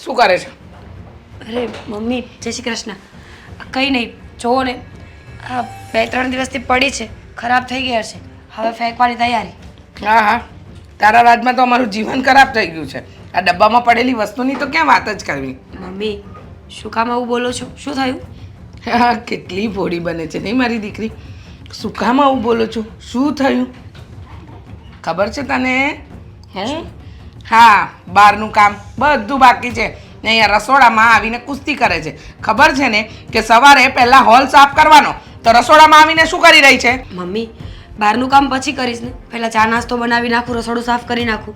શું કરે છે? અરે મમ્મી જય શ્રી કૃષ્ણ. કંઈ નહીં, જુઓ ને આ 2-3 દિવસથી પડી છે, ખરાબ થઈ ગયા છે, હવે ફેંકવાની તૈયારી. હા હા, તારા રાજમાં તો અમારું જીવન ખરાબ થઈ ગયું છે. આ ડબ્બામાં પડેલી વસ્તુની તો ક્યાં વાત જ કરવી. મમ્મી શું કામ આવું બોલો છો? શું થયું? હા, કેટલી ભોળી બને છે નહીં મારી દીકરી. શું કામ આવું બોલો છો? શું થયું ખબર છે તને? હા, બહારનું કામ બધું બાકી છે ને અહીંયા રસોડામાં આવીને કુસ્તી કરે છે. ખબર છે ને કે સવારે પહેલા હોલ સાફ કરવાનો, તો રસોડામાં આવીને શું કરી રહી છે? મમ્મી બહારનું કામ પછી કરીશ ને, પહેલાં ચા નાસ્તો બનાવી નાખું, રસોડું સાફ કરી નાખું.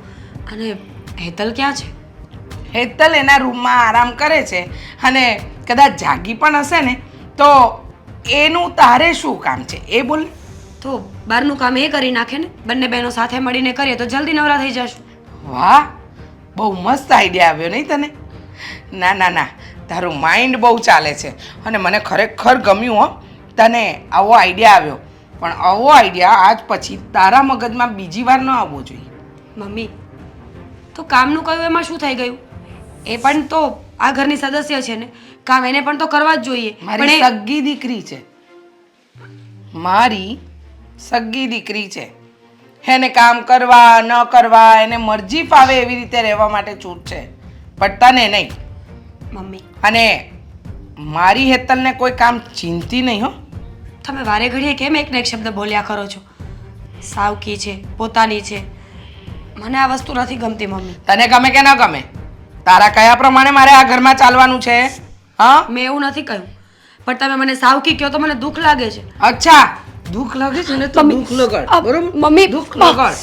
અને હેતલ ક્યાં છે? હેતલ એના રૂમમાં આરામ કરે છે અને કદાચ જાગી પણ હશે ને તો એનું તારે શું કામ છે એ બોલ. તો બહારનું કામ એ કરી નાખે ને, બંને બહેનો સાથે મળીને કરીએ તો જલ્દી નવરા થઈ જશું. વાહ, બહુ મસ્ત આઈડિયા આવ્યો નહીં તને? ના ના ના, તારું માઇન્ડ બહુ ચાલે છે અને મને ખરેખર ગમ્યું હો તને આવો આઈડિયા આવ્યો. પણ આવો આઈડિયા આજ પછી તારા મગજમાં બીજી વાર ન આવવો જોઈએ. મમ્મી તો કામનું કહ્યું એમાં શું થઈ ગયું? એ પણ તો આ ઘરની સદસ્ય છે ને, કામ એને પણ તો કરવા જ જોઈએ. મારી સગી દીકરી છે, મારી સગી દીકરી છે. એને કામ કરવા ન કરવા એને મરજી ફાવે એવી રીતે રહેવા માટે છૂટ છે, પણ તને નહીં. મમ્મી અને મારી હેતલને કોઈ કામ ચિંતી નહીં હો. તમે વારે ઘડીએ કેમ એકને એક શબ્દ બોલ્યા કરો છો? સાવકી છે, પોતાની છે, મને આ વસ્તુ નથી ગમતી. મમ્મી તને ગમે કે ન ગમે, તારા કયા પ્રમાણે મારે આ ઘરમાં ચાલવાનું છે? હા, મેં એવું નથી કહ્યું, પણ તમે મને સાવકી કહો તો મને દુઃખ લાગે છે. અચ્છા, દુઃખ લાગે છે ને તો દુઃખ લગાડ, બરોબર? મમ્મી દુઃખ લગાડ,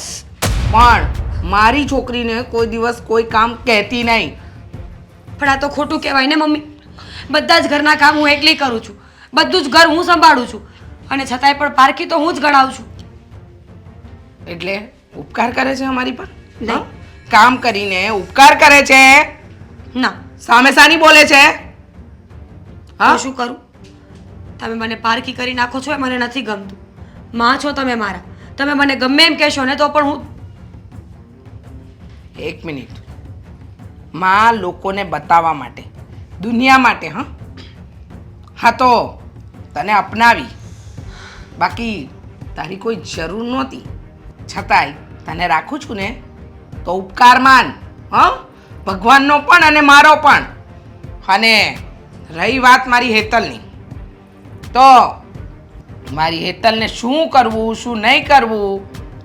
પણ મારી છોકરીને કોઈ દિવસ કોઈ કામ કહેતી નહીં. પણ આ તો ખોટું કહેવાય ને મમ્મી. બધા જ ઘરના કામ હું એકલી કરું છું, બધું જ ઘર હું સંભાળું છું, અને છતાંય પણ પારખી તો હું જ ગણાવું છું. એટલે ઉપકાર કરે છે અમારી પર? નહીં. કામ કરીને ઉપકાર કરે છે? ના. સામે સાની બોલે છે? તો શું કરું? તમે મને પારખી કરી નાખો છો એ મને નથી ગમતું. માં છો તમે મારા, તમે મને ગમે એમ કહેશો ને તો પણ હું. એક મિનિટ, માં લોકોને બતાવવા માટે, દુનિયા માટે. હા તો તને અપનાવી, બાકી તારી કોઈ જરૂર નહોતી, છતાંય તને રાખું છું ને તો ઉપકાર માન. ભગવાનનો પણ અને મારો પણ. અને રહી વાત મારી હેતલની, તો મારી હેતલને શું કરવું શું નહીં કરવું,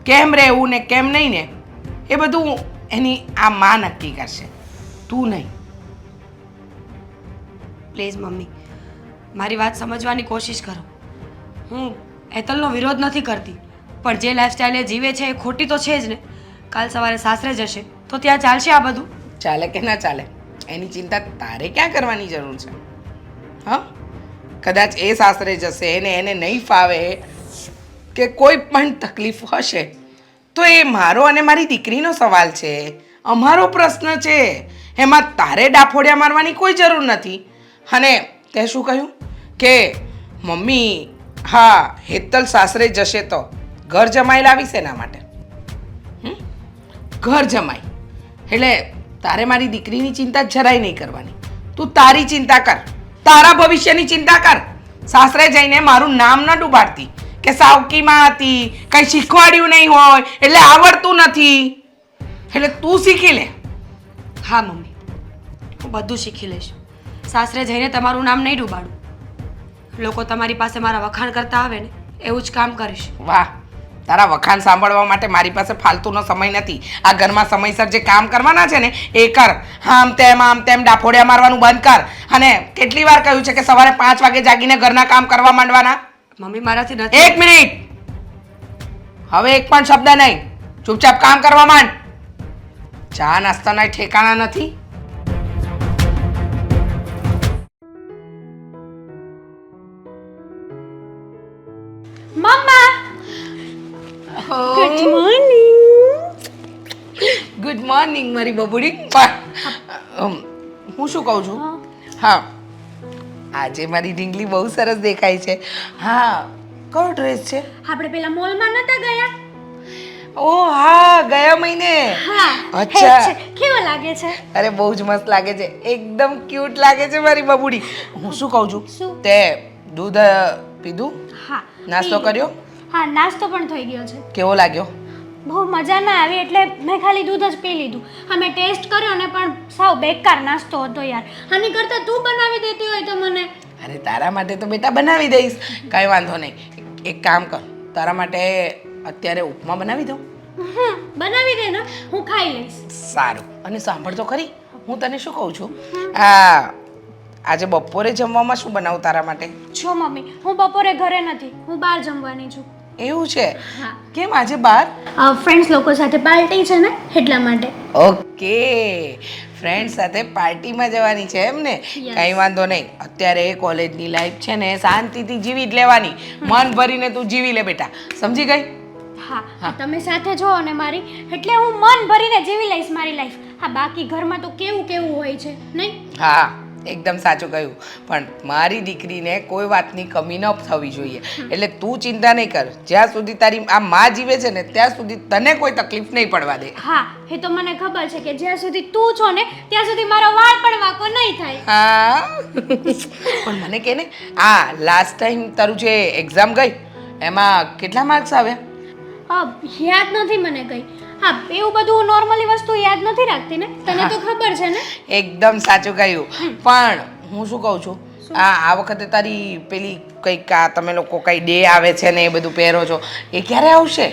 કેમ રહેવું ને કેમ નહીં ને, એ બધું એની આ માં નક્કી કરશે, તું નહીં. પ્લીઝ મમ્મી મારી વાત સમજવાની કોશિશ કરો. હું હેતલનો વિરોધ નથી કરતી, પણ જે લાઈફસ્ટાઈલ એ જીવે છે એ ખોટી તો છે જ ને. કાલ સવારે સાસરે જશે તો ત્યાં ચાલશે આ બધું? ચાલે કે ના ચાલે એની ચિંતા તારે ક્યાં કરવાની જરૂર છે? કદાચ એ સાસરે જશે ને એને નહીં ફાવે કે કોઈ પણ તકલીફ હશે તો એ મારો અને મારી દીકરીનો સવાલ છે, અમારો પ્રશ્ન છે. એમાં તારે ડાફોડિયા મારવાની કોઈ જરૂર નથી. અને તે શું કહ્યું કે મમ્મી હા હેતલ સાસરે જશે તો ઘર જમાઈ લાવીશ એના માટે? ઘર જમાઈ એટલે તારે મારી દીકરીની ચિંતા જરાય નહીં કરવાની. તું તારી ચિંતા કર, તારા ભવિષ્યની ચિંતા કર. સાસરે જઈને મારું નામ ન ડૂબાડતી કે સાવકીમાં હતી, કંઈ શીખવાડ્યું નહીં હોય એટલે આવડતું નથી. એટલે તું શીખી લે. હા મમ્મી હું બધું શીખી લઈશ. સાસરે જઈને તમારું નામ નહીં ડૂબાડું. લોકો તમારી પાસે મારા વખાણ કરતા આવે ને એવું જ કામ કરીશ. વાહ, તારા વખાણ સાંભળવા માટે મારી પાસે ફાલતુનો સમય નથી. આ ઘરમાં સમયસર જે કામ કરવાના છે ને એ કર. આમ તેમ ડાફોડિયા મારવાનું બંધ કર. અને કેટલી વાર કહ્યું છે કે સવારે 5 વાગે જાગીને ઘરના કામ કરવા માંડવાના? મમ્મી મારાથી નથી. એક મિનિટ, હવે એક પણ શબ્દ નહીં, ચૂપચાપ કામ કરવા માંડ. ચા નાસ્તાના ઠેકાણા નથી. મમ્મા ગુડ મોર્નિંગ. ગુડ મોર્નિંગ મારી બબુડી. હું શું કહું છું? હા, આજે મારી ઢીંગલી બહુ સરસ દેખાય છે. હા, કયો ડ્રેસ છે? આપણે પેલા મોલમાં નતા ગયા? ઓ હા, ગયા મહિને હા અચ્છા. હે છે. કેવો લાગે છે? અરે બહુ જ મસ્ત લાગે છે, એકદમ ક્યુટ લાગે છે મારી બબુડી. હું શું કહું છું, શું? તે દૂધ પીધું, હા નાસ્તો પી કર્યો? લીધું. હા નાસ્તો પણ થઈ ગયો છે. કેવો લાગ્યો? બહુ મજા ના આવી એટલે મેં ખાલી દૂધ જ પી લીધું. હા મેં ટેસ્ટ કર્યો ને પણ સાવ બેકાર નાસ્તો હતો યાર. આની કરતાં તું બનાવી દેતી હોય તો મને. અરે તારા માટે તો બેટા બનાવી દઈશ, કાંઈ વાંધો નહીં. એક કામ કર, તારા માટે અત્યારે ઉપમા બનાવી દઉં. બનાવી દે ને, હું ખાઈ લઈશ. સારું. અને સાંભળ તો ખરી, હું તને શું કહું છું, આજે બપોરે જમવામાં શું બનાવું તારા માટે? જો મમ્મી, હું બપોરે ઘરે નથી, હું બહાર જમવાની છું. એવું છે? હા. કેમ આજે બહાર? ફ્રેન્ડ્સ લોકો સાથે પાર્ટી છે ને એટલા માટે. ઓકે, ફ્રેન્ડ સાથે પાર્ટીમાં જવાની છે એમ ને? Yes. કંઈ વાંધો નહીં. અત્યારે કોલેજની લાઈફ છે ને શાંતિથી જીવી જ લેવાની, મન ભરીને તું જીવી લે બેટા, સમજી ગઈ? હા તમે સાથે છો ને મારી, એટલે હું મન ભરીને જીવી લઈશ મારી લાઈફ. હા બાકી ઘરમાં તો કેવું કેવું હોય છે નહીં? હા, એકદમ સાચું કહ્યું. પણ મારી દીકરીને કોઈ વાતની કમી ન થવી જોઈએ, એટલે તું ચિંતા નહીં કર. જ્યાં સુધી તારી આ માં જીવે છે ને ત્યાં સુધી તને કોઈ તકલીફ નહીં પડવા દે. હા એ તો મને ખબર છે કે જ્યાં સુધી તું છો ને ત્યાં સુધી મારો વાળ પણ વાંકો નહીં થાય. હા પણ મને કે ને, આ લાસ્ટ ટાઈમ તારું જે એક્ઝામ ગઈ એમાં કેટલા માર્ક્સ આવ્યા? યાદ નથી મને કઈ. હા એવું બધું નોર્મલી વસ્તુ યાદ નથી રાખતી ને, તને તો ખબર છે ને. એકદમ સાચું કહ્યું. પણ હું શું કહું છું, આ વખતે તારી પેલી કંઈક આ તમે લોકો કઈ ડે આવે છે ને એ બધું પહેરો છો, એ ક્યારે આવશે?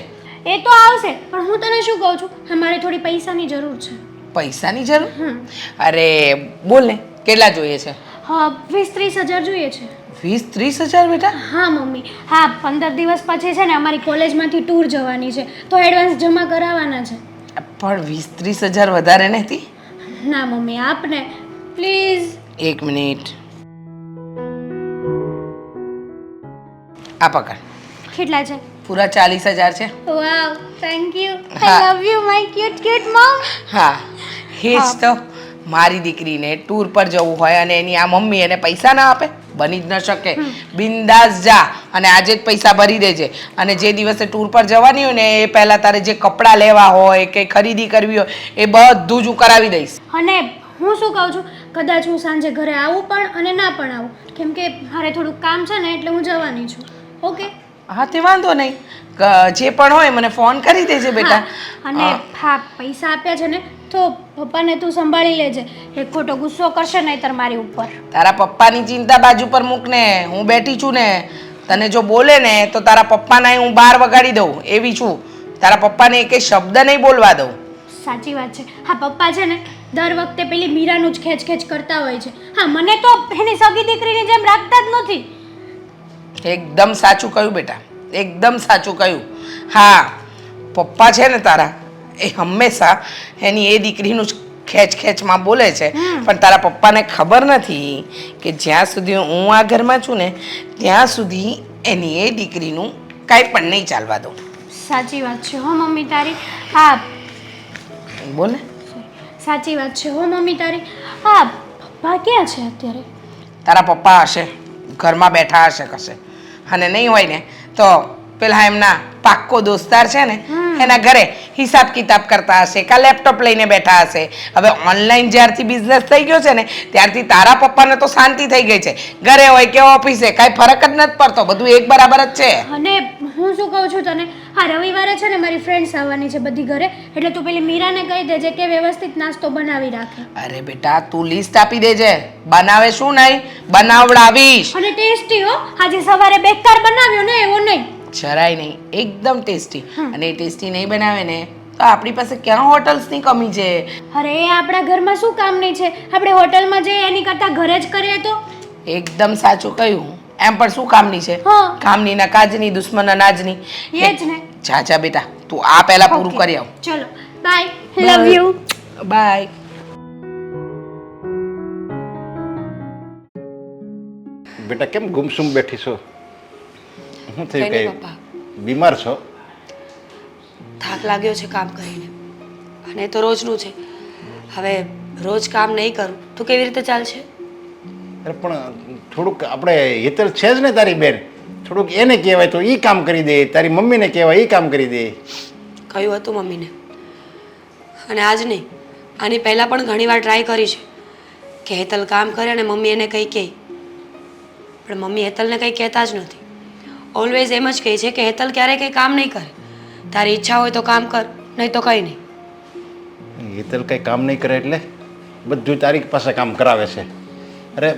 એ તો આવશે, પણ હું તને શું કહું છું, અમારે થોડી પૈસાની જરૂર છે. પૈસાની જરૂર? અરે બોલ ને, કેટલા જોઈએ છે? 20-30 હજાર જોઈએ છે. 20-30 હજાર બેટા? હા મમ્મી, હા 15 દિવસ પછી છે ને અમારી કોલેજમાંથી ટૂર જવાની છે, તો એડવાન્સ જમા કરાવવાના છે. પણ 20-30 હજાર વધારે નથી? ના મમ્મી આપને પ્લીઝ. એક મિનિટ, આ પકડ. કેટલા છે? પૂરા 40,000 છે. Wow thank you. હા. I love you my cute cute mom. હા, એ જ તો. મારી દીકરીને ટૂર પર જવું હોય અને એની આ મમ્મી એને પૈસા ના આપે? બની જ ન શકે. બિંદાસ જા અને આજે જ પૈસા ભરી દેજે, અને જે દિવસે ટૂર પર જવાની હોય ને એ પહેલાં તારે જે કપડાં લેવા હોય કે ખરીદી કરવી હોય એ બધું જ હું કરાવી દઈશ. અને હું શું કહું છું, કદાચ હું સાંજે ઘરે આવું પણ અને ના પણ આવું, કેમ કે મારે થોડુંક કામ છે ને એટલે હું જવાની છું. ઓકે? હા તે વાંધો નહીં, જે પણ હોય મને ફોન કરી દેજે બેટા. અને હા પૈસા આપ્યા છે ને તો પપ્પાને તું સંભાળી લેજે, એ ખોટો ગુસ્સો કરશે નહીંતર મારી ઉપર. તારા પપ્પાની ચિંતા બાજુ પર મૂક ને, હું બેઠી છું ને. તને જો બોલે ને તો તારા પપ્પાને હું બહાર વગાડી દઉં એવી છું. તારા પપ્પાને એકે શબ્દ નહીં બોલવા દઉં. સાચી વાત છે. હા પપ્પા છે ને દર વખતે પેલી મીરાનું જ ખેંચ કરતા હોય છે. હા મને તો એની સગી દીકરીની જેમ રાખતા જ નથી. એકદમ સાચું કહ્યું બેટા, એકદમ સાચું કહ્યું. હા, પપ્પા છે ને તારા એ હંમેશા એની એ દીકરીનું જ ખેંચમાં બોલે છે, પણ તારા પપ્પાને ખબર નથી કે જ્યાં સુધી હું આ ઘરમાં છું ને ત્યાં સુધી એની એ દીકરીનું કાંઈ પણ નહીં ચાલવા દઉં. સાચી વાત છે હો મમ્મી તારી. હા બોલે. સાચી વાત છે હો મમ્મી તારી. હા પપ્પા ક્યાં છે અત્યારે? તારા પપ્પા હશે ઘરમાં બેઠા હશે કશે, અને નહીં હોય ને તો પેલા એમના પાક્કો દોસ્તાર છે ને એના ઘરે હિસાબ કિતાબ કરતા હશે, કા લેપટોપ લઈને બેઠા હશે. હવે ઓનલાઈન જ્યારથી બિઝનેસ થઈ ગયો છે ને ત્યારથી તારા પપ્પાને તો શાંતિ થઈ ગઈ છે. ઘરે હોય કે ઓફિસે કાંઈ ફરક જ નથી પડતો, બધું એક બરાબર જ છે. અને હું શું કહું છું તને, હા રવિવારે છે ને મારી ફ્રેન્ડ્સ આવવાની છે બધી ઘરે, એટલે તું પેલી મીરાને કહી દેજે કે વ્યવસ્થિત નાસ્તો બનાવી રાખે. અરે બેટા તું લિસ્ટ આપી દેજે, બનાવે શું નહીં બનાવડાવીશ. અને ટેસ્ટી હો, આજે સવારે બેકાર બનાવ્યો ને એવો નહીં. જરાય નહીં, એકદમ ટેસ્ટી. અને એ ટેસ્ટી નહીં બનાવે ને તો આપણી પાસે ક્યાં હોટલ્સની કમી છે? અરે એ આપણા ઘરમાં શું કામ નહીં છે, આપણે હોટલમાં જઈએ એની કરતાં ઘરે જ કરીએ તો. એકદમ સાચું કહ્યું. એમ પણ શું કામની છે? હા. કામની ના કાજની, દુશ્મન અનાજની. એ જ ને. જા જા બેટા, તું આ પહેલા પૂરું Okay. કરી આવ. ચલો બાય, લવ યુ. બાય. બેટા કેમ ગુમસુમ બેઠી છો? શું થયું? કંઈ નહીં કઈ પપ્પા, બીમાર છો? થાક લાગ્યો છે કામ કરીને, અને એ તો રોજનું છે. હવે રોજ કામ નહીં કરું તો કેવી રીતે ચાલશે? અરે પણ થોડુંક આપણે હેતલ છે જ ને તારી બેન, થોડુંક એને કહેવાય તો એ કામ કરી દે, તારી મમ્મીને કહેવાય એ કામ કરી દે. કહ્યું હતું મમ્મીને અને આજ નહીં, આની પહેલાં પણ ઘણીવાર ટ્રાય કરી છે કે હેતલ કામ કરે અને મમ્મી એને કંઈ કહે, પણ મમ્મી હેતલને કંઈ કહેતા જ નથી. ઓલવેઝ એમ જ કહે છે કે હેતલ ક્યારેય કંઈ કામ નહીં કરે, તારી ઈચ્છા હોય તો કામ કર, નહીં તો કંઈ નહીં. હેતલ કંઈ કામ નહીં કરે એટલે બધું તારી પાસે કામ કરાવે છે. અરે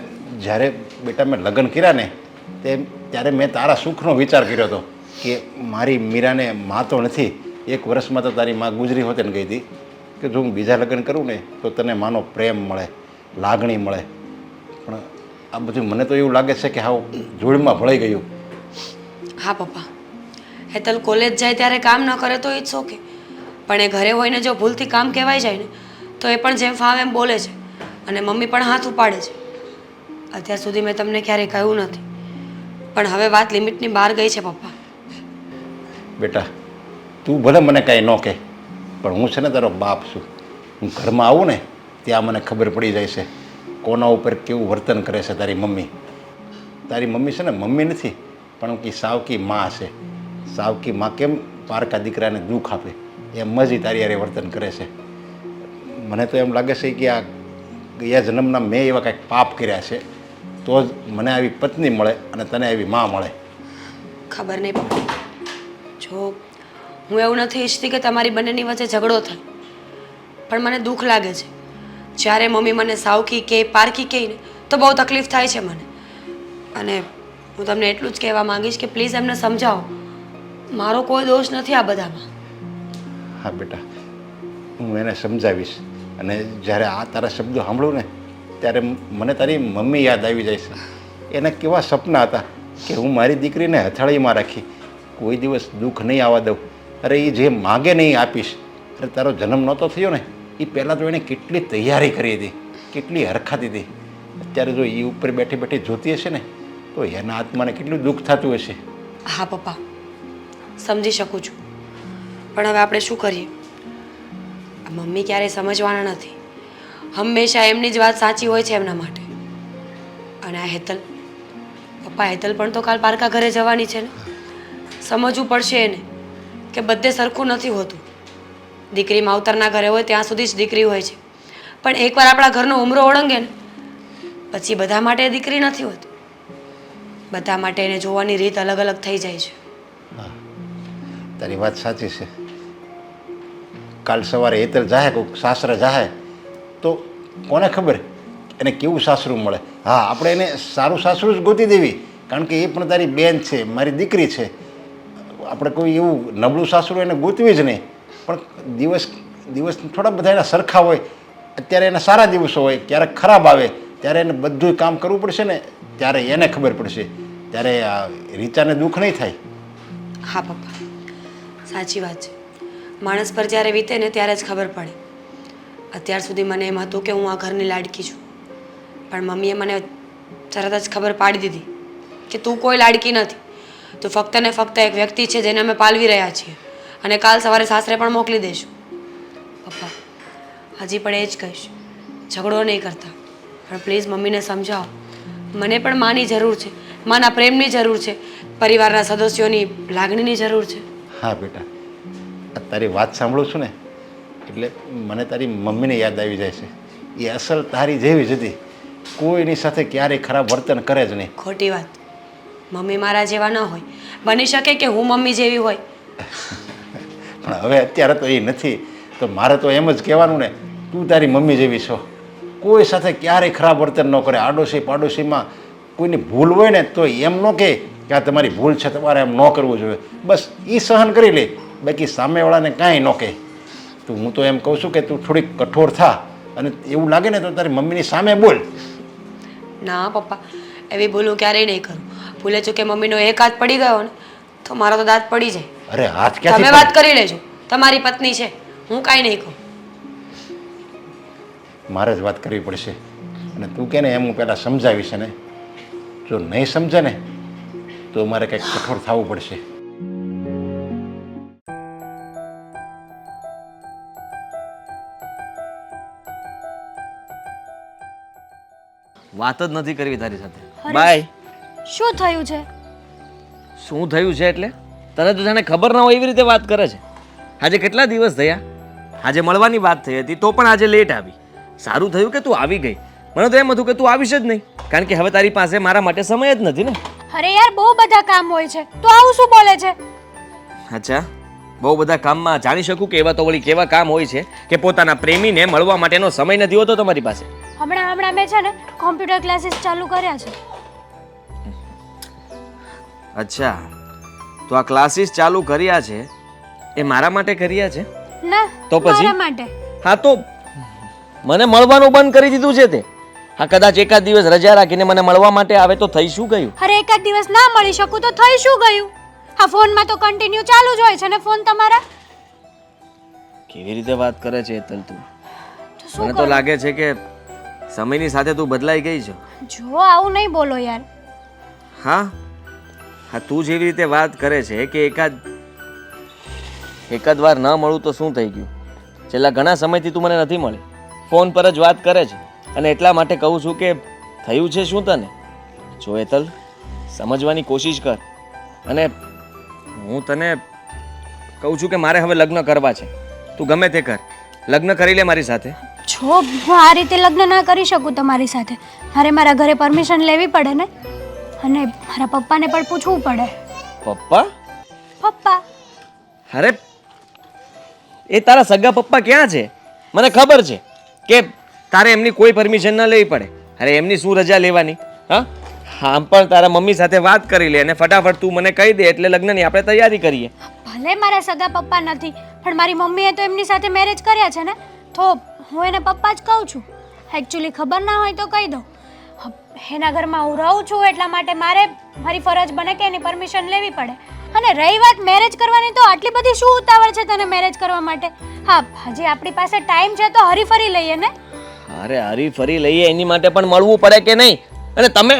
જ્યારે બેટા મેં લગ્ન કર્યા ને ત્યારે મેં તારા સુખનો વિચાર કર્યો હતો કે મારી મીરાને માં તો નથી, 1 વર્ષમાં તો તારી માં ગુજરી હોતે ને ગઈ હતી, કે જો હું બીજા લગ્ન કરું ને તો તને માનો પ્રેમ મળે, લાગણી મળે. પણ આ બધું મને તો એવું લાગે છે કે હાવ ધૂળમાં ભળાઈ ગયું. હા પપ્પા, હેતલ કોલેજ જાય ત્યારે કામ ન કરે તો ઇટ્સ ઓકે, પણ એ ઘરે હોઈને જો ભૂલથી કામ કહેવાય જાય ને તો એ પણ જેમ ફાવે એમ બોલે છે અને મમ્મી પણ હાથ ઉપાડે છે. અત્યાર સુધી મેં તમને ક્યારેય કહ્યું નથી, પણ હવે વાત લિમિટની બહાર ગઈ છે પપ્પા. બેટા તું ભલે મને કાંઈ ન કહે, પણ હું છે ને તારો બાપ છું. હું ઘરમાં આવું ને ત્યાં મને ખબર પડી જાય છે કોના ઉપર કેવું વર્તન કરે છે તારી મમ્મી. તારી મમ્મી છે ને મમ્મી નથી, પણ કે સાવકી માં છે. સાવકી માં કેમ પારકા દીકરાને દુઃખ આપે એમ જ તારી યારે વર્તન કરે છે. મને તો એમ લાગે છે કે આ ગયા જન્મના મેં એવા કાંઈક પાપ કર્યા છે તો જ મને આવી પત્ની મળે અને તને આવી માં મળે. ખબર નહીં પપ્પા, જો હું એવું નથી ઈચ્છતી કે તમારી બંનેની વચ્ચે ઝઘડો થાય, પણ મને દુઃખ લાગે છે જ્યારે મમ્મી મને સાવકી કે પારકી કહે ને તો બહુ તકલીફ થાય છે મને. અને હું તમને એટલું જ કહેવા માંગીશ કે પ્લીઝ એમને સમજાવો, મારો કોઈ દોષ નથી આ બધામાં. હા બેટા, હું એને સમજાવીશ. અને જ્યારે આ તારા શબ્દો સાંભળું ને ત્યારે મને તારી મમ્મી યાદ આવી જાય છે. એના કેવા સપના હતા કે હું મારી દીકરીને હથાળીમાં રાખી, કોઈ દિવસ દુઃખ નહીં આવવા દઉં. અરે એ જે માગે નહીં આપીશ. અરે તારો જન્મ નહોતો થયો ને એ પહેલાં તો એણે કેટલી તૈયારી કરી હતી, કેટલી હરખાતી હતી. અત્યારે જો એ ઉપર બેઠી બેઠી જોતી હશે ને તો એના આત્માને કેટલું દુઃખ થતું હશે. હા પપ્પા, સમજી શકું છું, પણ હવે આપણે શું કરીએ? મમ્મી ક્યારેય સમજવાના નથી, હંમેશા એમની જ વાત સાચી હોય છે એમના માટે. અને આ હેતલ, પપ્પા હેતલ પણ તો કાલ પારકા ઘરે જવાની છે ને, સમજવું પડશે એને કે બધે સરખું નથી હોતું. દીકરી માવતરના ઘરે હોય ત્યાં સુધી જ દીકરી હોય છે, પણ એકવાર આપણા ઘરનો ઉમરો ઓળંગે ને પછી બધા માટે દીકરી નથી હોતી. બધા માટે એને જોવાની રીત અલગ અલગ થઈ જાય છે. હા, તારી વાત સાચી છે. કાલ સવારે હેતલ જાહે કોઈક સાસરે જાહે તો કોને ખબર એને કેવું સાસરું મળે. હા, આપણે એને સારું સાસરું જ ગોતી દેવી, કારણ કે એ પણ તારી બેન છે, મારી દીકરી છે. આપણે કોઈ એવું નબળું સાસરું એને ગોતવી જ નહીં. પણ દિવસ થોડા બધા એના સરખા હોય. અત્યારે એના સારા દિવસો હોય, ક્યારેક ખરાબ આવે ત્યારે એને બધું કામ કરવું પડશે ને ત્યારે એને ખબર પડશે, ત્યારે આ રીચાને દુઃખ નહીં થાય. હા પપ્પા, સાચી વાત છે. માણસ પર જ્યારે વીતે ને ત્યારે જ ખબર પડે. અત્યાર સુધી મને એમ હતું કે હું આ ઘરની લાડકી છું, પણ મમ્મીએ મને તરત જ ખબર પાડી દીધી કે તું કોઈ લાડકી નથી, તું ફક્ત ને ફક્ત એક વ્યક્તિ છે જેને અમે પાલવી રહ્યા છીએ અને કાલ સવારે સાસરે પણ મોકલી દઈશું. પપ્પા હજી પણ એ જ કહીશ, ઝઘડો નહીં કરતા, પણ પ્લીઝ મમ્મીને સમજાવો. મને પણ માની જરૂર છે, માના પ્રેમની જરૂર છે, પરિવારના સદસ્યોની લાગણીની જરૂર છે. હા બેટા, આ તારી વાત સાંભળું છું ને એટલે મને તારી મમ્મીને યાદ આવી જાય છે. એ અસલ તારી જેવી જ હતી, કોઈની સાથે ક્યારેય ખરાબ વર્તન કરે જ નહીં. ખોટી વાત, મમ્મી મારા જેવા ન હોય, બની શકે કે હું મમ્મી જેવી હોય. પણ હવે અત્યારે તો એ નથી, તો મારે તો એમ જ કહેવાનું ને, તું તારી મમ્મી જેવી છો. કોઈ સાથે ક્યારેય ખરાબ વર્તન ન કરે. આડોશી પાડોશીમાં કોઈની ભૂલ હોય ને તો એમ ન કહે કે આ તમારી ભૂલ છે, તમારે એમ ન કરવું જોઈએ. બસ એ સહન કરી લે, બાકી સામેવાળાને કાંઈ ન કહે. તો હું તો એમ કહું છું કે તું થોડીક કઠોર થા અને એવું લાગે ને તો તારી મમ્મીની સામે બોલ. ના પપ્પા, એવી ભૂલ હું ક્યારેય નહીં કરું. ભૂલે ચૂકે મમ્મીનો એક હાથ પડી ગયો ને તો મારો તો દાંત પડી જાય. અરે હાથ તમે ક્યાંથી વાત કરી લેજો, તમારી પત્ની છે, હું કાંઈ નહીં કહું. મારે જ વાત કરવી પડશે. અને તું કે ને એમ હું પહેલાં સમજાવીશ ને, જો નહીં સમજે ને તો મારે કંઈક કઠોર થવું પડશે. વાત જ નથી કરવી તારી સાથે. અરે. બાય. શું થયું છે? શું થયું છે એટલે તને તો જાણે ખબર ના હોય એવી રીતે વાત કરે છે. આજે કેટલા દિવસ થયા? આજે મળવાની વાત થઈ હતી તો પણ આજે લેટ આવી. સારું થયું કે તું આવી ગઈ. મને તો એમ હતું કે તું આવીશ જ નહીં, કારણ કે હવે તારી પાસે મારા માટે સમય જ નથી ને. અરે યાર બહુ બધા કામ હોય છે તો આવું શું બોલે છે? અચ્છા, બહુ બધા કામમાં જાણી શકું કે એવા તો વળી કેવા કામ હોય છે કે પોતાના પ્રેમીને મળવા માટેનો સમય નથી હોતો તમારી પાસે? હમણાં મેં છે ને કોમ્પ્યુટર ક્લાસીસ ચાલુ કર્યા છે. અચ્છા, તો આ ક્લાસીસ ચાલુ કર્યા છે એ મારા માટે કર્યા છે? ના, તો પછી? મારા માટે. હા, તો મને મળવાનું બંધ કરી દીધું છે તે. હા, કદાચ એકાદ દિવસ રજા રાખીને મને મળવા માટે આવે તો થઈ શું ગયું? અરે એકાદ દિવસ ના મળી શકું તો થઈ શું ગયું? આ ફોનમાં તો કન્ટિન્યુ ચાલુ જ હોય છે ને ફોન તમારા. કેવી રીતે વાત કરે છે હેતલ તું? તો શું મને તો લાગે છે કે સમયની સાથે તું બદલાઈ ગઈ છે. જો આવું નહીં બોલો યાર. હા હા, તું જેવી રીતે વાત કરે છે કે એકાદ વાર ન મળું તો શું થઈ ગયું? છેલ્લા ઘણા સમયથી તું મને નથી મળી, ફોન પર જ વાત કરે છે, અને એટલા માટે કહું છું કે થયું છે શું તને? જો હેતલ, સમજવાની કોશિશ કર. અને હું તને કહું છું કે મારે હવે લગ્ન કરવા છે. તું ગમે તે કર, લગ્ન કરી લે મારી સાથે. જો હું આ રીતે લગ્ન ના કરી શકું તમારી સાથે. મારે મારા ઘરે પરમિશન લેવી પડે ને, અને મારા પપ્પાને પણ પૂછવું પડે. પપ્પા? પપ્પા? અરે એ તારા સગા પપ્પા ક્યાં છે? મને ખબર છે કે તારે એમની કોઈ પરમિશન ન લેવી પડે. અરે એમની શું રજા લેવાની? હા, આમ પણ તારા મમ્મી સાથે વાત કરી લે અને ફટાફટ તું મને કહી દે એટલે લગ્નની આપણે તૈયારી કરીએ. ભલે મારા સગા પપ્પા નથી, પણ મારી મમ્મીએ તો એમની સાથે મેરેજ કર્યા છે ને, તો હું એને પપ્પા જ કહું છું. એકચ્યુઅલી ખબર ના હોય તો કહી દઉં. એના ઘરમાં હું રહું છું એટલા માટે મારી ફરજ બને કે એની પરમિશન લેવી પડે. અને રહી વાત મેરેજ કરવાની, તો આટલી બધી શું ઉતાવળ છે તને મેરેજ કરવા માટે? હા, હજી આપણી પાસે ટાઈમ છે તો હરીફરી લઈએ ને. અરે હરીફરી લઈએ એની માટે પણ મળવું પડે કે નહીં? અને તમે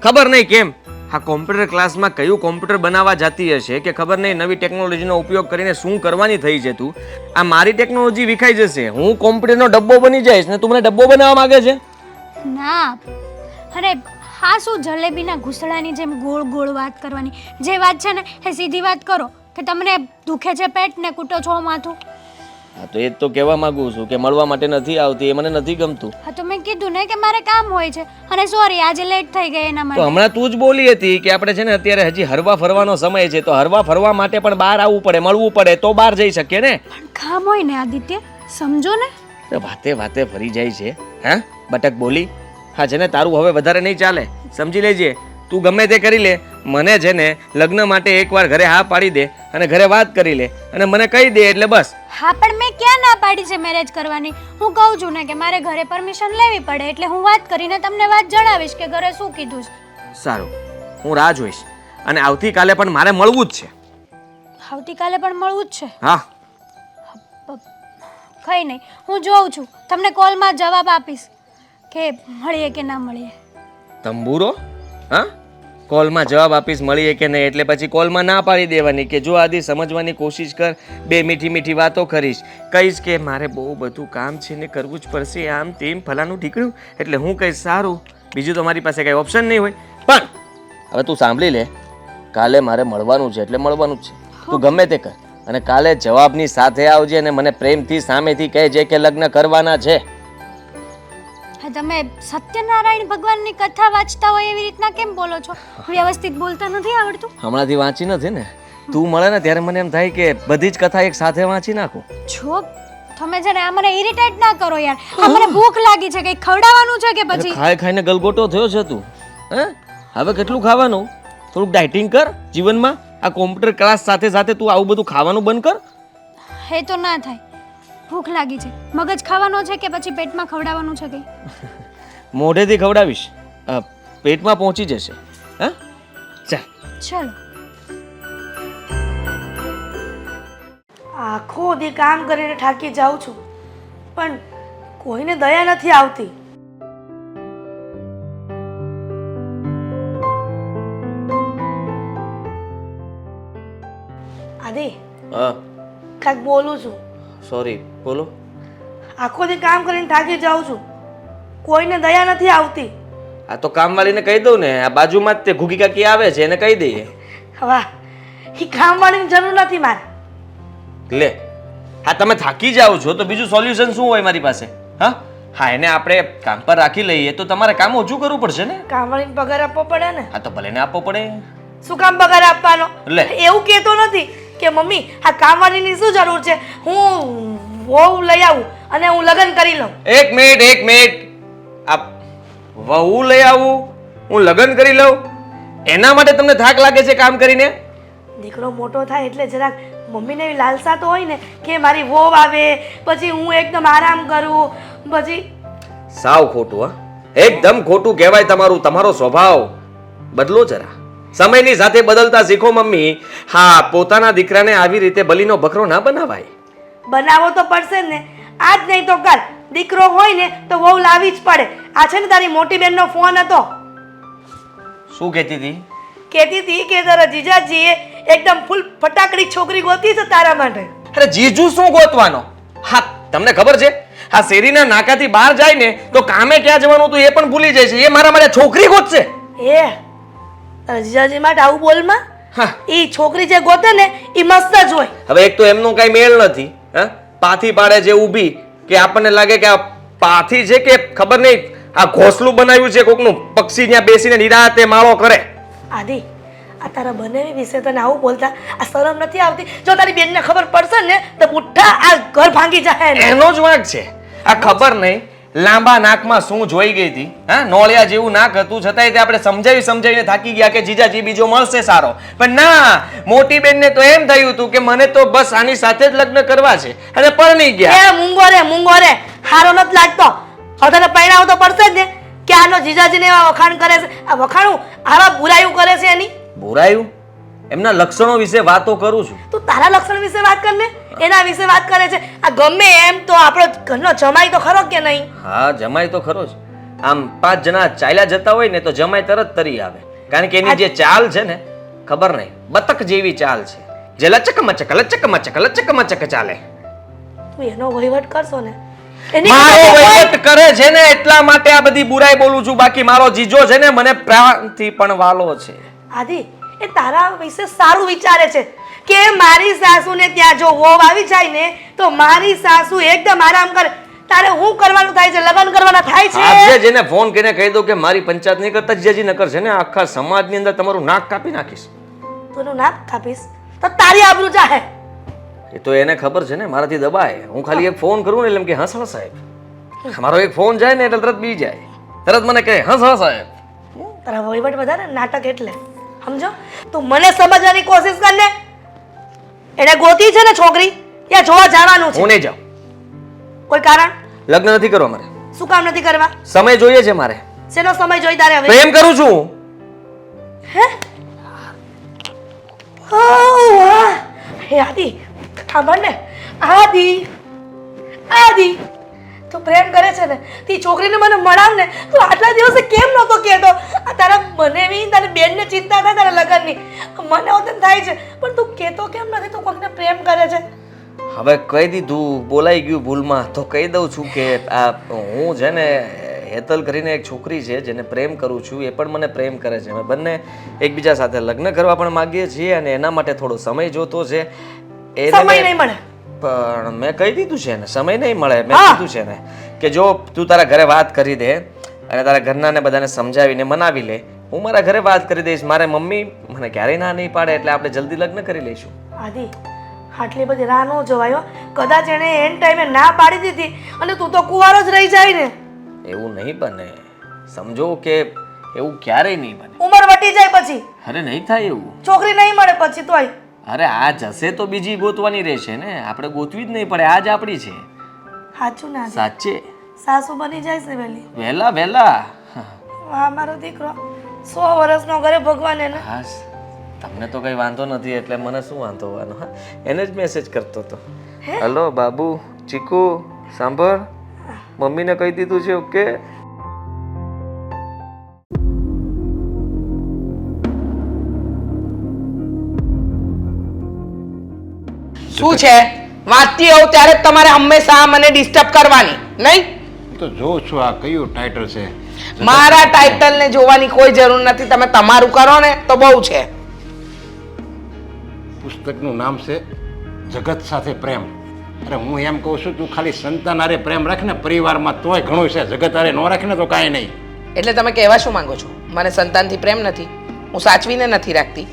ખબર નહીં કેમ આ કોમ્પ્યુટર ક્લાસમાં કયું કોમ્પ્યુટર બનાવવા જતી હશે કે ખબર નહીં નવી ટેકનોલોજીનો ઉપયોગ કરીને શું કરવાની થઈ છે તું. આ મારી ટેકનોલોજી વિખાઈ જશે, હું કોમ્પ્યુટરનો ડબ્બો બની જઈશ ને તું મને ડબ્બો બનાવવા માંગે છે? ના, અરે હા શું જલેબીના ઘૂસડાની જેમ ગોળ ગોળ વાત કરવાની? જે વાત છે ને એ સીધી વાત કરો. કે તમને દુખે છે પેટ ને કૂટો છો માથું? હા, તો એ જ તો કહેવા માંગુ છું કે મળવા માટે નથી આવતી, એ મને નથી ગમતું. હા, તો મેં કીધું ને કે મારે કામ હોય છે, અને સોરી આજે લેટ થઈ ગઈ એના તો માટે. હમણાં તું જ બોલી હતી કે આપણે છે ને અત્યારે હજી હરવા ફરવાનો સમય છે, તો હરવા ફરવા માટે પણ બહાર આવવું પડે, મળવું પડે તો બહાર જઈ શકીએ ને. પણ કામ હોય ને આદિત્ય, સમજો ને. તો વાતે વાતે ફરી જાય છે. હા, બટક બોલી. હા છે ને, તારું હવે વધારે નહીં ચાલે, સમજી લેજે. તું ગમે તે કરી લે, મને છે ને લગ્ન માટે એકવાર ઘરે હા પાડી દે અને ઘરે વાત કરી લે અને મને કહી દે એટલે બસ. હા, પણ મેં ક્યાં ના પાડી છે મેરેજ કરવાની? હું કહું છું ને કે મારે ઘરે પરમિશન લેવી પડે, એટલે હું વાત કરીને તમને વાત જણાવીશ કે ઘરે શું કીધું છે. સારું, હું રાહ જોઈશ. અને આવતીકાલે પણ મારે મળવું જ છે. આવતીકાલે પણ મળવું જ છે? હા. કંઈ નહીં, હું જોઉં છું, તમને કોલમાં જવાબ આપીશ કે મળીએ કે ના મળીએ. તંબુરો? હા, કોલમાં જવાબ આપીશ મળીએ કે નહીં, એટલે પછી કોલમાં ના પાડી દેવાની કે જો આદિ સમજવાની કોશિશ કર, બે મીઠી મીઠી વાતો કરીશ, કહીશ કે મારે બહુ બધું કામ છે ને કરવું જ પડશે, આમ તેમ ફલાનું ઢીકણું, એટલે હું કહીશ સારું, બીજું તો મારી પાસે કંઈ ઓપ્શન નહીં હોય. પણ હવે તું સાંભળી લે, કાલે મારે મળવાનું છે એટલે મળવાનું જ છે. તું ગમે તે કર અને કાલે જવાબની સાથે આવજે અને મને પ્રેમથી સામેથી કહેજે કે લગ્ન કરવાના છે. હા, તમે સત્યનારાયણ ભગવાનની કથા વાંચતા હોય એવી રીતના કેમ બોલો છો? વ્યવસ્થિત બોલતા નથી આવડતું? હમણાંથી વાંચી નથી ને, તું મળે ને ત્યારે મને એમ થાય કે બધી જ કથા એક સાથે વાંચી નાખું. છો તમે છે ને આ મને ઇરિટેટ ના કરો યાર. આ મને ભૂખ લાગી છે, કંઈ ખવડાવવાનું છે કે પછી? ખાઈ ખાઈને ગલગોટો થયો છે તું. હે, હવે કેટલું ખાવાનું? થોડુંક ડાયટિંગ કર જીવનમાં. આ કોમ્પ્યુટર ક્લાસ સાથે સાથે તું આવું બધું ખાવાનું બંધ કર. એ તો ના થાય. ભૂખ લાગી છે. મગજ ખાવાનો છે કે પછી પેટમાં ખવડાવવાનું છે કંઈ? મોઢેથી ખવડાવીશ, પેટમાં પહોંચી જશે. હા, ચાલ. ચલો. આખો દી કામ કરીને થાકી જાઉં છું, પણ કોઈને દયા નથી આવતી. આદિ, હા, કાંઈક બોલું છું. સોરી, બોલો. આખો દી કામ કરીને થાકી જાઉં છું, કોઈને દયા નથી આવતી. આ તો કામવાળીને કહી દઉં ને, આ બાજુમાં જ તે ઘૂગી કાકી આવે છે એને કહી દઈએ. વાહ, એ કામવાળીની જરૂર નથી મારે. લે, હા તમે થાકી જાઓ છો તો બીજું સોલ્યુશન શું હોય મારી પાસે? હા એને આપણે કામ પર રાખી લઈએ તો તમારે કામ ઓછું કરવું પડશે ને. કામવાળીને પગાર આપવો પડે ને. હા તો ભલે ને આપવો પડે. શું કામ પગાર આપવાનો? લે. એવું કહેતો નથી કે મમ્મી આ કામવાળીની શું જરૂર છે, હું વહુ લઈ આવું અને હું લગ્ન કરી લઉં. એક મિનિટ આ વહુ લઈ આવું, હું લગ્ન કરી લઉં, એના માટે તમને થાક લાગે છે કામ કરીને? દીકરો મોટો થાય એટલે જરાક મમ્મીને એવી લાલસા તો હોય ને કે મારી વહુ આવે પછી હું એકદમ આરામ કરું. પછી સાવ ખોટું. એકદમ ખોટું કહેવાય તમારું. તમારો સ્વભાવ બદલો જરા, સમયની સાથે બદલતા શીખો મમ્મી. હા, પોતાના દીકરાને આવી રીતે બલીનો બકરો ના બનાવાય. બનાવો તો પડશે જ ને, આજ નહીં તો કાલ દીકરો હોય ને તો વહુ લાવી જ પડે. આ છે ને તારી મોટી બેનનો ફોન હતો, શું કહેતી હતી? કહેતી હતી કે તારા જીજાજીએ એકદમ ફૂલ ફટાકડી છોકરી ગોતી છે તારા માટે. અરે જીજુ શું ગોતવાનો? હા તમને ખબર છે, આ શેરીના નાકાથી બહાર જાય ને તો કામે ક્યાં જવાનું હતું એ પણ ભૂલી જાય છે. એ મારા માટે છોકરી ગોતશે. એ તારા જીજાજી માટે આવું બોલમાં. હા, ઈ છોકરી જે ગોતે ને ઈ મસ્ત જ હોય. હવે એક તો એમનો કઈ મેળ નથી. હા, પાથી પાડે છે ઊભી કે આપણને લાગે કે આ પાથી છે કે ખબર નહીં આ ઘોસલું બનાવ્યું છે કોકનું, પક્ષી ત્યાં બેસીને નિરાતે માળો કરે. આદિ આ તારા બંને વિશે તને આવું બોલતા આ શરમ નથી આવતી? જો તારી બેનને ખબર પડશે ને તો બુઠ્ઠા આ ઘર ભાંગી જાય ને. એનો જ વાંક છે. આ ખબર નહીં લાંબા નાકમાં શું જોઈ ગઈ હતી. હા, નોળિયા જેવું નાક હતું છતાંય તે આપણે સમજાવીને થાકી ગયા કે જીજાજી બીજો મળશે સારો. પણ ના, મોટી બેનને તો એમ થયું હતું કે મને તો બસ આની સાથે જ લગ્ન કરવા છે અને પરણી ગયા. એ મૂંગો રે હારો નથી લાગતો. હવે તને પરણાવો તો પડશે જ ને કે આનો જીજાજીને એવા વખાણ કરે છે. આ વખાણું આવા બુરાયું કરે છે એની. બોરાયું? એમના લક્ષણો વિશે વાતો કરું છું. તું તારા લક્ષણ વિશે વાત કર ને, એના વિશે વાત કરે છે. આ ગમે એમ તો આપણો ઘરનો જમાઈ તો ખરો કે નહીં? હા, જમાઈ તો ખરો જ. આમ 5 જણા ચાલ્યા જતા હોય ને તો જમાઈ તરત તરી આવે, કારણ કે એની જે ચાલ છે ને ખબર નહીં બતક જેવી ચાલ છે, જે લચક ચાલે. તું એનો વહીવટ કરશો ને મારો વહીવટ કરે છે ને એટલા માટે આ બધી બુરાઈ બોલું છું. બાકી મારો જીજો છે ને મને પ્રાણથી પણ વાલો છે. આદિ એ તારા વિશે સારું વિચારે છે કે મારી સાસુને ત્યાં જો વહુ આવી જાય ને તો મારી સાસુ એકદમ આરામ કરે. તારે હું કરવાનું થાય છે? લગ્ન કરવાના થાય છે? આજે જેને ફોન કરીને કહી દો કે મારી પંચાયત નહીં કરતા જીજાજી નકર છે ને આખા સમાજની અંદર તમારું નાક કાપી નાખીશ. તું નાક કાપીશ તો તારી આબરૂ જાહે. એ તો એને ખબર છે ને મારાથી દબાય. હું ખાલી એક ફોન કરું ને એટલે એમ કે હસણ સાહેબ. મારો એક ફોન જાય ને એટલે તરત બી જાય, તરત મને કહે હસ સાહેબ. તારા વહીવટ વધારે નાટક એટલે સમજો. તું મને સમજવાની કોશિશ કર ને. એને ગોતી છે ને છોકરી, ત્યાં જોવા જવાનું છે. હું નહીં જાઉં. કોઈ કારણ? લગ્ન નથી કરવા મારે. શું કામ નથી કરવા? સમય જોઈએ છે મારે. શેનો સમય જોઈ તારે હવે? પ્રેમ કરું છું. હે? ઓહ વાહ! હે આદિ સાંભળ ને. આદિ તું પ્રેમ કરે છે ને તી છોકરીને મને મળાવ ને. તું આટલા દિવસે કેમ નહોતો કહેતો? આ તારા મને બી તારી બેનને ચિંતા થાય તારા લગ્નની, મને હોતન થાય છે પણ તું કહેતો કેમ નથી? તું કોઈને પ્રેમ કરે છે. હવે કહી દીધું, બોલાઈ ગયું ભૂલમાં તો કહી દઉં છું કે આ હું છે ને હેતલ કરીને એક છોકરી છે જેને પ્રેમ કરું છું, એ પણ મને પ્રેમ કરે છે. અમે બંને એકબીજા સાથે લગ્ન કરવા પણ માંગીએ છીએ અને એના માટે થોડો સમય જોતો છે. સમય નહીં મળે. પણ મેં કહી દીધું છે ને સમય નહીં મળે. મેં કીધું છે ને કે જો તું તારા ઘરે વાત કરી દે અને તારા ઘરનાને બધાને સમજાવીને મનાવી લે, હું મારા ઘરે વાત કરી દઈશ. મારે મમ્મી મને ક્યારેય ના નહીં પાડે એટલે આપણે જલ્દી લગ્ન કરી લઈશું. આદિ આટલી બધી રાહ ન જોવાયો. કદાચ એણે એન ટાઈમે ના પાડી દીધી અને તું તો કુંવારો જ રહી જાય ને. એવું નહીં બને, સમજો કે એવું ક્યારેય નહીં બને. ઉંમર વટી જાય પછી? અરે નહીં થાય એવું. છોકરી નહીં મળે પછી તોય? અરે આ જશે તો બીજી ગોતવાની રહેશે ને, આપણે ગોતવી જ નહીં પડે. આ જ આપણી છે. સાચું ના? સાચે સાસુ બની જાય છે વહેલી. વહેલા. વાહ મારો દીકરો, 100 વર્ષનો ઘરે ભગવાન એને. હા, તમને તો કઈ વાંધો નથી એટલે મને શું વાંધો હોવાનો. હા, એને જ મેસેજ કરતો હતો. હલો બાબુ, ચીકુ સાંભળ, મમ્મીને કહી દીધું છે. ઓકે. શું છે? વાંચતી હોઉં ત્યારે જ તમારે હંમેશા મને ડિસ્ટર્બ કરવાની નહીં? તો જોઉં છું આ કયું ટાઇટલ છે. મારા ટાઇટલ ને જોવાની કોઈ જરૂર નથી. તમે તમારું કરો ને તો બહુ છે. પુસ્તકનું નામ છે જગત સાથે પ્રેમ. અરે હું એમ કહું છું તું ખાલી સંતાન હારે પ્રેમ રાખ ને પરિવારમાં, તોય ઘણું છે. જગત હારે ન રાખે ને તો કાંઈ નહીં. એટલે તમે કહેવા શું માંગો છો? મને સંતાનથી પ્રેમ નથી, હું સાચવીને નથી રાખતી?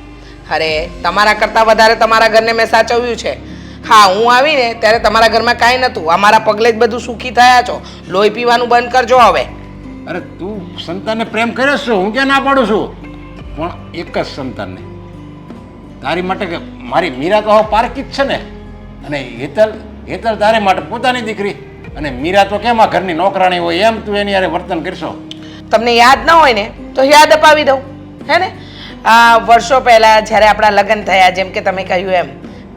અરે તમારા કરતાં વધારે તમારા ઘરને મેં સાચવ્યું છે. હા, હું આવીને ત્યારે તમારા ઘરમાં કાંઈ નહોતું. અમારા પગલે જ બધું સુખી થયા છો. લોહી પીવાનું બંધ કરજો હવે. અરે તું સંતાનને પ્રેમ કરે છો, હું ક્યાં ના પાડું છું, પણ એક જ સંતાનને. તારી માટે કે મારી મીરા તો હવે પારકી જ છે ને, અને હેતલ તારે માટે પોતાની દીકરી, અને મીરા તો કેમ આ ઘરની નોકરાણી હોય એમ તું એની હારે વર્તન કરશો. તમને યાદ ન હોય ને તો યાદ અપાવી દઉં, હે ને? આ વર્ષો પહેલાં જ્યારે આપણા લગ્ન થયા, જેમ કે તમે કહ્યું એમ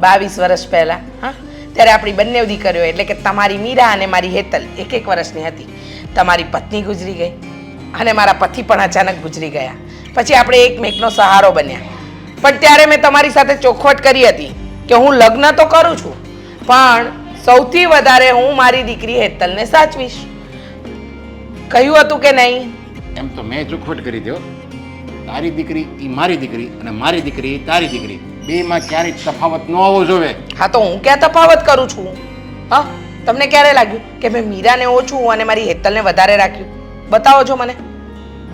22 વર્ષ પહેલાં, હા, ત્યારે આપણી બંને દીકરીઓ એટલે કે તમારી મીરા અને મારી હેતલ 1-1 વર્ષની હતી. તમારી પત્ની ગુજરી ગઈ અને મારા પતિ પણ અચાનક ગુજરી ગયા. પછી આપણે એકમેકનો સહારો બન્યા. પણ ત્યારે મેં તમારી સાથે ચોખવટ કરી હતી કે હું લગ્ન તો કરું છું, પણ સૌથી વધારે હું મારી દીકરી હેતલને સાચવીશ. કહ્યું હતું કે નહીં? એમ તો મેં ચોખવટ કરી દો. તારી દીકરી એ મારી દીકરી અને મારી દીકરી એ તારી દીકરી, બેમાં ક્યારેય તફાવત ન હોવો જોઈએ. હા, તો હું ક્યાં તફાવત કરું છું? હા, તમને ક્યારે લાગ્યું કે મેં મીરાને ઓછું અને મારી હેતલને વધારે રાખ્યું? બતાવો છો મને.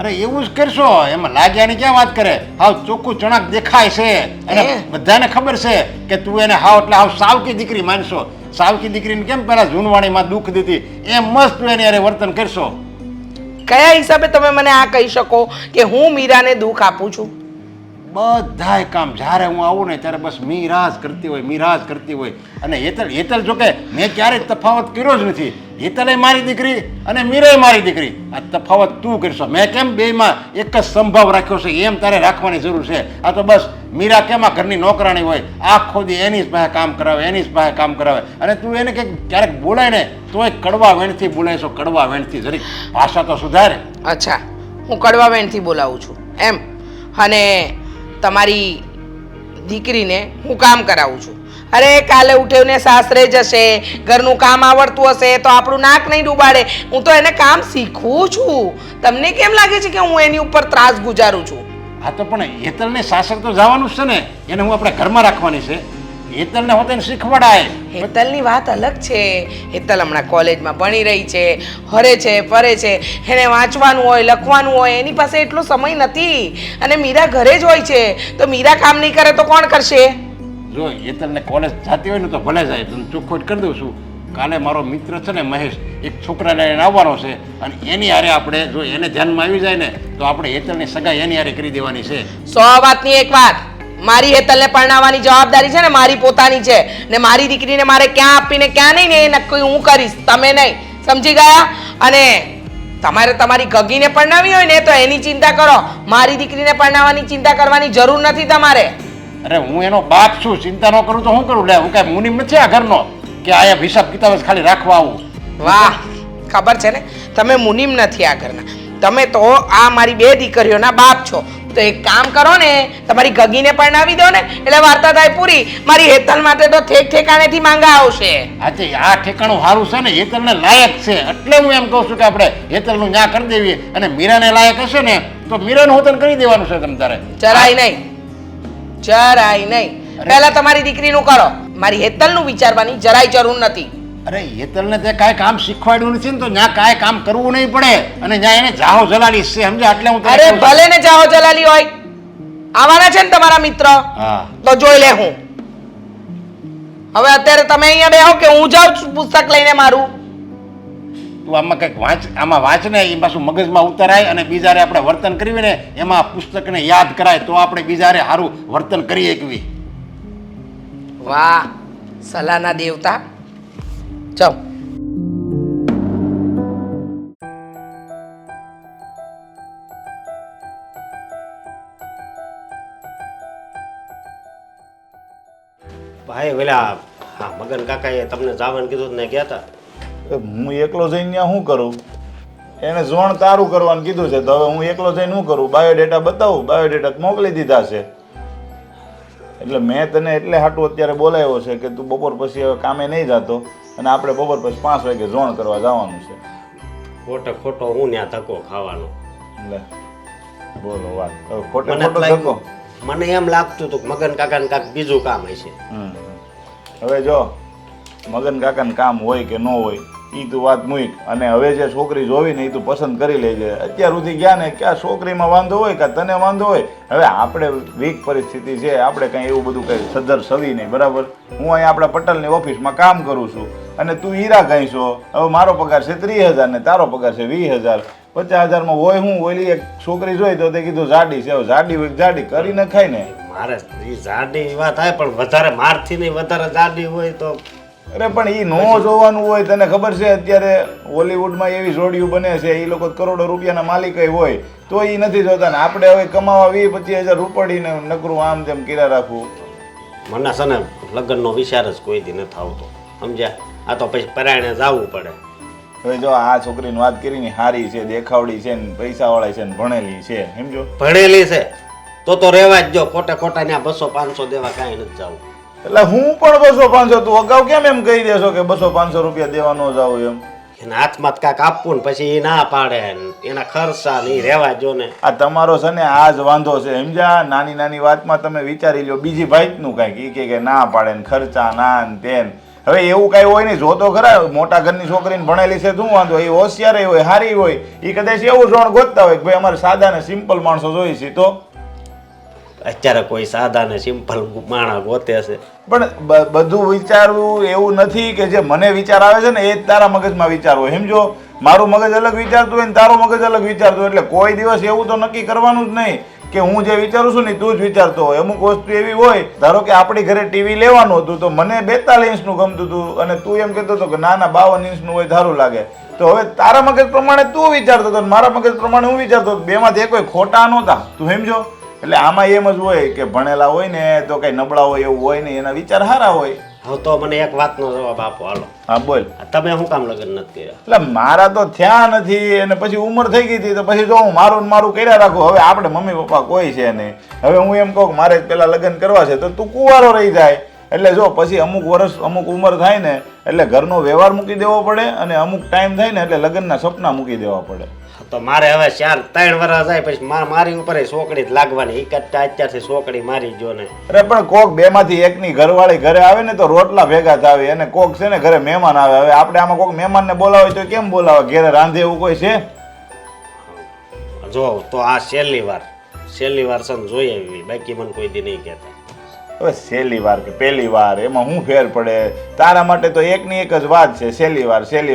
અરે એવું જ કરશો, એમાં લાગ્યાની ક્યાં વાત કરે. હાવ ચોખ્ખું ચણાક દેખાય છે અને બધાને ખબર છે કે તું એને હાવ એટલે હાવ સાવકી દીકરી માનશો. સાવકી દીકરીને કેમ પેલા જૂનવાણીમાં દુઃખ દીધી એમ મસ્ત તું એની હારે વર્તન કરશો. કયા હિસાબે તમે મને આ કહી શકો કે હું મીરાને દુઃખ આપું છું? બધાય કામ જ્યારે હું આવું ને ત્યારે બસ મીરા જ કરતી હોય, મીરા જ કરતી હોય. અને હેતલ જો કે મેં ક્યારેય તફાવત કર્યો જ નથી. હેતલે મારી દીકરી અને મીરાય મારી દીકરી. આ તફાવત તું કરશો. મેં કેમ બેયમાં એક જ સંભાવ રાખ્યો છે એમ તારે રાખવાની જરૂર છે. આ તો બસ મીરા કેમ આ ઘરની નોકરાણી હોય, આખો દી એની જ પાસે કામ કરાવે, એની જ પાસે કામ કરાવે, અને તું એને કંઈક ક્યારેક બોલાય ને તોય કડવા વેણથી બોલાય છો. કડવા વેણથી જરીક ભાષા તો સુધારે. અચ્છા, હું કડવા વેણથી બોલાવું છું એમ? અને તમારી દીકરીને હું કામ કરાવું છું? અરે કાલે ઉઠીને સાસરે જશે, ઘરનું કામ આવડતું હશે તો આપણું નાક નહીં ડૂબાડે. હું તો એને કામ શીખવું છું. તમને કેમ લાગે છે કે હું એની ઉપર ત્રાસ ગુજારું છું? હા તો પણ હેતલને સાસર તો જવાનું જ છે ને, એને હું આપણે ઘરમાં રાખવાની છે. હેતલને હોતે શીખવાડાય. હેતલની વાત અલગ છે. હેતલ હમણાં કોલેજમાં ભણી રહી છે, હરે છે, ફરે છે, એને વાંચવાનું હોય, લખવાનું હોય, એની પાસે એટલો સમય નથી. અને મીરા ઘરે જ હોય છે, તો મીરા કામ નહીં કરે તો કોણ કરશે? જો હેતલને કોલેજ જતી હોય ને તો ભલે જાય. તો ચોખ્ખોટ કરી દઉં છું, કાલે મારો મિત્ર છે ને મહેશ, એક છોકરાને એને આવવાનો છે, અને એની હારે આપણે જો એને ધ્યાનમાં આવી જાય ને તો આપણે હેતલની સગાઈ એની હારે કરી દેવાની છે. 100 વાતની એક વાત, મારી હેતલને પરણાવવાની જવાબદારી છે ને મારી પોતાની છે, ને મારી દીકરીને મારે ક્યાં આપીને ક્યાં નહીં ને એ નક્કી હું કરીશ, તમે નહીં. સમજી ગયા? અને તમારે તમારી ગગીને પરણાવી હોય ને તો એની ચિંતા કરો. મારી દીકરીને પરણાવવાની ચિંતા કરવાની જરૂર નથી તમારે. અરે હું એનો બાપ છું, ચિંતા ન કરું તો હું કરું? લે, હું કાંઈ મુનિમ નથી આ ઘરનો કે આયા હિસાબ કિતાબ જ ખાલી રાખવા આવું. વાહ, ખબર છે ને તમે મુનિમ નથી આ ઘરના. તમે તો આ મારી 2 દીકરીઓના બાપ છો. તો એક કામ કરો ને, તમારી ગગીને પરણાવી દો ને, એટલે વાર્તા થાય પૂરી. મારી હેતલ માટે તો ઠેકાણેથી માંગા આવશે. આજે આ ઠેકાણું સારું છે ને, હેતલને લાયક છે, એટલે હું એમ કહું છું કે આપણે હેતલનું ન્યા કરી દેવીએ. અને મીરાને લાયક હશે ને તો મીરાનું હોતન કરી દેવાનું છે તમ તારે. જરાય નહીં, જરાય નહીં. પહેલા તમારી દીકરીનું કરો, મારી હેતલનું વિચારવાની જરાય જરૂર નથી. અરે હેતલને તે કાંઈ કામ શીખવાડ્યું નથી ને તો ત્યાં કાંઈ કામ કરવું નહીં પડે. અને ત્યાં એને જાહો જલાલી છે, સમજે? એટલે હું તને અરે કહું છું. ભલે ને જાઓ જલાલી હોય, આવવાના છે ને તમારા મિત્ર, હા તો જોઈ લે હું. હવે અત્યારે તમે અહીંયા બેહો કે હું જાઉં છું પુસ્તક લઈને મારું? તું આમાં કંઈક વાંચ, આમાં વાંચ ને એ પાછું મગજમાં ઉતરાય અને બીજારે આપણે વર્તન કરવી ને એમાં પુસ્તકને યાદ કરાય તો આપણે બીજારે સારું વર્તન કરી શકવી. વાહ, સલાહના દેવતા. જાઓ. ભાઈ પેલા હા મગન કાકાએ તમને જવાનું કીધું ને ગયા હતા. હું એકલો જઈને ત્યાં શું કરું? એને ઝોણ તારું કરવાનું કીધું છે તો હવે હું એકલો જઈને શું કરું? બાયોડેટા બતાવું, બાયોડેટા મોકલી દીધા છે. એટલે મેં તને એટલે હાટું અત્યારે બોલાવ્યો છે કે તું બપોર પછી હવે કામે નહીં જતો અને આપણે બપોર પછી 5 વાગે ઝોણ કરવા જવાનું છે. ખોટે ખોટો હું ત્યાં ધક્કો ખાવાનો. લે બોલો વાત. હવે ખોટે મને ખોટો લાગ્યું- ધક્કો. મને એમ લાગતું હતું કે મગન કાકાને કાંઈક બીજું કામ હશે. હવે જો મગન કાકાને કામ હોય કે ન હોય એ તું વાત મૂક. અને હવે જે છોકરી જોવી ને એ તું પસંદ કરી લેજે. અત્યાર સુધી ગયા ને ક્યાં છોકરીમાં વાંધો હોય કે તને વાંધો હોય. હવે આપણે વીક પરિસ્થિતિ છે, આપણે કંઈ એવું બધું કંઈ સદ્ધર સવી નહીં, બરાબર. હું અહીંયા આપણા પટેલની ઓફિસમાં કામ કરું છું અને તું હીરા કહી છો. હવે મારો પગાર છે 30,000 ને તારો પગાર છે 20,000. 50,000માં હોય હું ઓલી એક છોકરી જોઈ તો તે કીધું જાડી છે. હવે જાડી હોય જાડી કરી નખાય ને. મારે એ જાડી વાત થાય પણ વધારે મારથી નહીં વધારે જાડી હોય તો અરે પણ એ નો જોવાનું હોય. તને ખબર છે અત્યારે હોલિવૂડમાં એવી જોડીઓ બને છે, એ લોકો કરોડો રૂપિયાના માલિક હોય તો એ નથી જોતા ને. આપણે હવે કમાવા 20-25,000 રૂપડીને નકરું આમ તેમ કર્યા રાખવું. મને છે ને લગ્નનો વિચાર જ કોઈ દી નથી આવતો, સમજ્યા? આ તો પછી પરાયણે જવું પડે. હવે જો આ છોકરીની વાત કરીને હારી છે, દેખાવડી છે ને પૈસાવાળી છે ને ભણેલી છે, સમજો. ભણેલી છે તો રહેવા જ જો. ખોટા ખોટા ત્યાં 200-500 દેવા કાંઈ નથી જવું. એટલે હું પણ 200-500 તું અગાઉ કેમ એમ કહી દેશો કે 200-500 રૂપિયા દેવા ન જાવ એમ? એના હાથમાં કાંઈક આપવું ને પછી એ ના પાડે ને એના ખર્ચા ને એ રહેવા જો ને. આ તમારો છે ને આ જ વાંધો છે, સમજ્યા? નાની નાની વાતમાં તમે વિચારી લો બીજી ભાઈનું કાંઈક એ કે ના પાડે ને ખર્ચા ના ને તેન. હવે એવું કાંઈ હોય નહીં. જોતો ખરા મોટા ઘરની છોકરીને ભણેલી છે શું વાંધો? એ હોશિયાર હોય, હારી હોય, એ કદાચ એવું જોણ ગોતતા હોય કે ભાઈ અમારે સાદા ને સિમ્પલ માણસો જોઈએ છે. તો અત્યારે કોઈ સાદા ને સિમ્પલ માણા ગોતે છે. પણ બધું વિચારવું એવું નથી કે જે મને વિચાર આવે છે ને એ જ તારા મગજમાં વિચાર હોય, સમજો. મારું મગજ અલગ વિચારતું હોય ને તારો મગજ અલગ વિચારતું હોય. એટલે કોઈ દિવસ એવું તો નક્કી કરવાનું જ નહીં કે હું જે વિચારું છું ને તું જ વિચારતો હોય. અમુક વસ્તુ એવી હોય, ધારો કે આપણી ઘરે ટીવી લેવાનું હતું તો મને 42 ઇંચનું ગમતું હતું અને તું એમ કહેતો હતો કે ના 52 ઇંચનું હોય સારું લાગે. તો હવે તારા મગજ પ્રમાણે તું વિચારતો હતો, મારા મગજ પ્રમાણે હું વિચારતો હતો. બેમાંથી કોઈ ખોટા નહોતા, તું સમજો. એટલે આમાં એમ જ હોય કે ભણેલા હોય ને તો કઈ નબળા હોય એવું હોય ને, એના વિચાર સારા હોય. હવે તો મને એક વાતનો જવાબ આપો, હાલો. હા બોલ. તમે શું કામ લગ્ન નથી કર્યા? એટલે મારા તો થયા નથી અને પછી ઉંમર થઈ ગઈ હતી તો પછી જો હું મારું કર્યા રાખું. હવે આપણે મમ્મી પપ્પા કોઈ છે નહીં. હવે હું એમ કહું કે મારે પેલા લગ્ન કરવા છે તો તું કુંવારો રહી જાય. એટલે જો પછી અમુક વર્ષ અમુક ઉંમર થાય ને એટલે ઘરનો વ્યવહાર મૂકી દેવો પડે અને અમુક ટાઈમ થાય ને એટલે લગ્નના સપના મૂકી દેવા પડે. તો મારે હવે 4-3 વર્ષ જાય પછી મારી ઉપર છોકરી જ લાગવાની. એ કરતા અત્યારથી છોકરી મારી જો ને. અરે પણ કોક બેમાંથી એકની ઘરવાળી ઘરે આવે ને તો રોટલા ભેગા થાય અને કોક છે ને ઘરે મહેમાન આવે. હવે આપણે આમાં કોક મહેમાનને બોલાવે તો કેમ બોલાવે? ઘરે રાંધે એવું કોઈ છે? જો તો આ છેલ્લી વાર છે ને જોઈ આવી, બાકી મને કોઈ દી નહીં કહેતા. હવે છેલ્લી વાર કે પહેલી વાર એમાં શું ફેર પડે? તારા માટે તો એકની એક જ વાત છે, છેલ્લી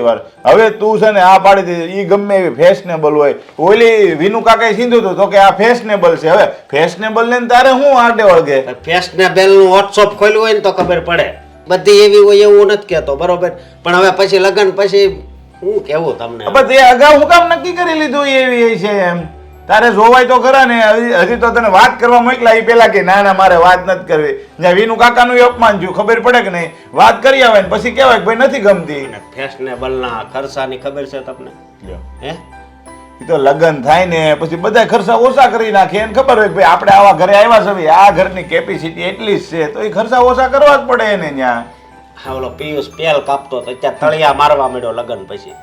વાર. હવે તું છે ને આ પાડી દે, એ ગમે એવી ફેશનેબલ હોય. ઓલી વિનુ કાકાએ સીધું હતું તો કે આ ફેશનેબલ છે. હવે ફેશનેબલ ને તારે શું આડે વળગે? ફેશનેબલ નું વોટ્સઅપ ખોલ્યું હોય ને તો ખબર પડે. બધી એવી હોય એવું નથી કહેતો, બરોબર. પણ હવે પછી લગ્ન પછી હું કેવું તમને? તે અગાઉ હું કામ નક્કી કરી લીધું એવી છે એમ? તારે જોવાય તો ખરા ને. હજી તો તને વાત કરવા મોકલા એ પેલા કે ના મારે વાત નથી કરવી. જ્યાં વિનુ કાકાનું અપમાન થયું ખબર પડે કે નહીં? વાત કરી આવે ને પછી કહેવાય કે ભાઈ નથી ગમતી. ફેશનેબલ ના ખર્ચાની ખબર છે તમને? હે એ તો લગ્ન થાય ને પછી બધા ખર્ચા ઓછા કરી નાખે. એને ખબર હોય કે ભાઈ આપણે આવા ઘરે આવ્યા છે, આ ઘરની કેપેસિટી એટલી જ છે તો એ ખર્ચા ઓછા કરવા જ પડે એને. ત્યાં હા ઓલો પિયુષ પેલ કાપતો તો અત્યારે તળિયા મારવા માંડ્યો લગ્ન પછી.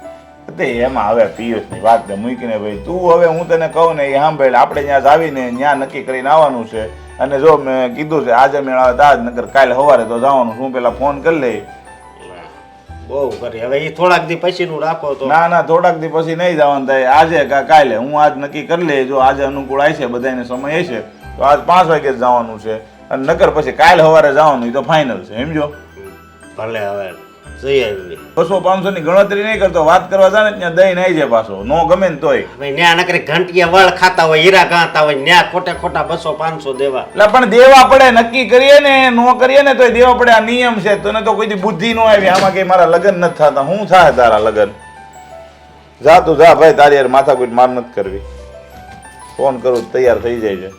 એમાં હવે પિયુષની વાત મૂકીને ભાઈ તું હવે હું તને કહું ને એ સાંભળ. આપણે ત્યાં આવીને ત્યાં નક્કી કરીને આવવાનું છે. અને જો મેં કીધું છે આજે મેળ આવે તો આજ, નકર કાલે સવારે તો જવાનું. હું પેલા ફોન કરી લઈ. બહુ કરી હવે એ થોડાક દી પછી નું રાખો તો. ના થોડાક દી પછી નહીં જવાનું થાય. આજે કાલે હું આજ નક્કી કરી લઈ. જો આજે અનુકૂળ આવશે બધાને સમય હશે તો આજ 5 વાગે જ જવાનું છે. અને નકર પછી કાલે સવારે જવાનું એ તો ફાઇનલ છે, સમજો. ભલે હવે જઈ આવી. 200-500 ની ગણતરી નહીં કરતો. વાત કરવા જાય ને ત્યાં દઈ નાઈ જાય પાછો, નો ગમે ને તોય. ન્યા નકરી ઘંટીએ વળ ખાતા હોય, હીરા ગાતા હોય, ન્યા ખોટા 200-500 દેવા. એટલે પણ દેવા પડે. નક્કી કરીએ ને નો કરીએ ને તોય દેવા પડે. આ નિયમ છે. તને તો કોઈ બુદ્ધિ નો આવી આમાં કે મારા લગ્ન નથી થતા. શું થાય તારા લગ્ન? જા તું જા ભાઈ, તારી યાર માથાકૂટ માર નથી કરવી. ફોન કરું તૈયાર થઈ જાય છે.